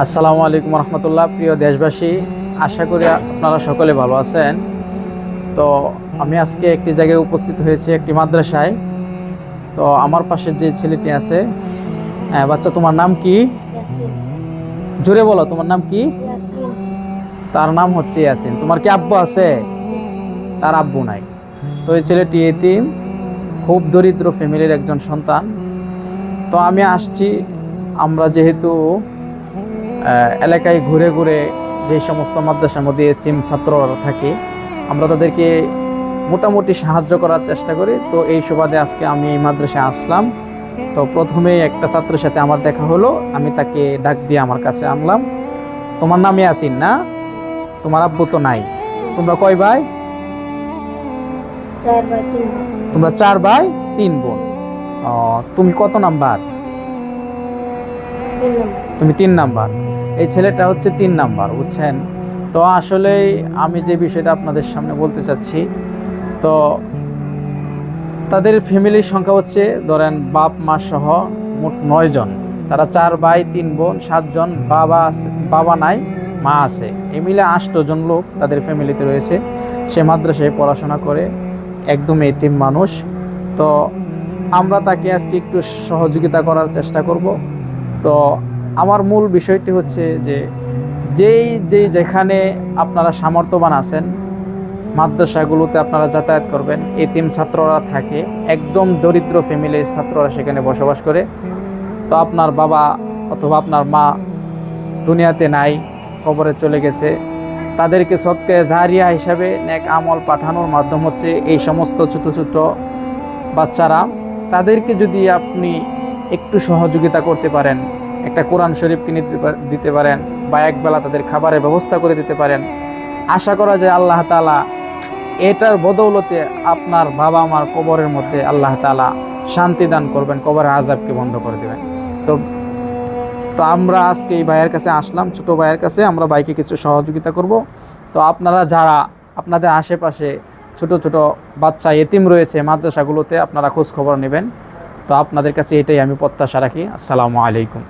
আসসালামু আলাইকুম রহমতুল্লাহ। প্রিয় দেশবাসী, আশা করি আপনারা সকলে ভালো আছেন। তো আমি আজকে একটি জায়গায় উপস্থিত হয়েছি, একটি মাদ্রাসায়। তো আমার পাশে যে ছেলেটি আছে, বাচ্চা, তোমার নাম কি? ইয়াসিন। জোরে বলো, তোমার নাম কি? ইয়াসিন। তার নাম হচ্ছে ইয়াসিন। তোমার কি আব্বু আছে? তার আব্বু নাই। তো এই ছেলেটি এতিম, খুব দরিদ্র ফ্যামিলির একজন সন্তান। তো আমি আসছি, আমরা যেহেতু এলাকায় ঘুরে ঘুরে যে সমস্ত মাদ্রাসার মধ্যে এতিম ছাত্ররা থাকে, আমরা তাদেরকে মোটামুটি সাহায্য করার চেষ্টা করি। তো এই সুবাদে আজকে আমি এই মাদ্রাসায় আসলাম। তো প্রথমে একটা ছাত্রের সাথে আমার দেখা হলো, আমি তাকে ডাক দিয়ে আমার কাছে আনলাম। তোমার নাম ইয়াসিন না? তোমার আব্বু তো নাই। তোমরা কয় ভাই? 4/3। তোমরা 4 ভাই 3 বোন। তুমি কত নাম্বার? 3 নম্বর। তুমি 3 নাম্বার। এই ছেলেটা হচ্ছে 3 নাম্বার, বুঝছেন? তো আসলে আমি যে বিষয়টা আপনাদের সামনে বলতে চাচ্ছি, তো তাদের ফ্যামিলির সংখ্যা হচ্ছে, ধরেন বাপ মা সহ মোট 9 জন। তারা 4 ভাই 3 বোন, 7 জন। বাবা আছে, বাবা নাই, মা আছে। এই মিলে 8 জন লোক তাদের ফ্যামিলিতে রয়েছে। সে মাদ্রাসায় পড়াশোনা করে, একদম এতিম মানুষ। তো আমরা তাকে আজকে একটু সহযোগিতা করার চেষ্টা করব। তো আমার মূল বিষয়টি হচ্ছে যে যেই যেখানে আপনারা সামর্থ্যবান আছেন, মাদ্রাসাগুলোতে আপনারা যাতায়াত করবেন। এতিম ছাত্ররা থাকে, একদম দরিদ্র ফ্যামিলির ছাত্ররা সেখানে বসবাস করে। তো আপনার বাবা অথবা আপনার মা দুনিয়াতে নাই, কবরে চলে গেছে, তাদেরকে সদকায়ে জারিয়া হিসাবে নেক আমল পাঠানোর মাধ্যম হচ্ছে এই সমস্ত ছোট ছোট বাচ্চারা। তাদেরকে যদি আপনি একটু সহযোগিতা করতে পারেন, একটা কোরআন শরীফ কিনে দিতে পারেন, বা একবেলা তাদের খাবারের ব্যবস্থা করে দিতে পারেন, আশা করা যায় আল্লাহ তাআলা এটার বদৌলতে আপনার বাবা মার কবরের মধ্যে আল্লাহ তাআলা শান্তি দান করবেন, কবরের আযাবকে বন্ধ করে দেবেন। তো তো আমরা আজকে এই ভাইয়ের কাছে আসলাম, ছোট ভাইয়ের কাছে। আমরা ভাইকে কিছু সহযোগিতা করব। তো আপনারা যারা আপনাদের আশেপাশে ছোট ছোট বাচ্চা এতিম রয়েছে মাদ্রাসাগুলোতে, আপনারা খোঁজ খবর নেবেন। তো আপনাদের কাছে এটাই আমি প্রত্যাশা রাখি। আসসালামু আলাইকুম।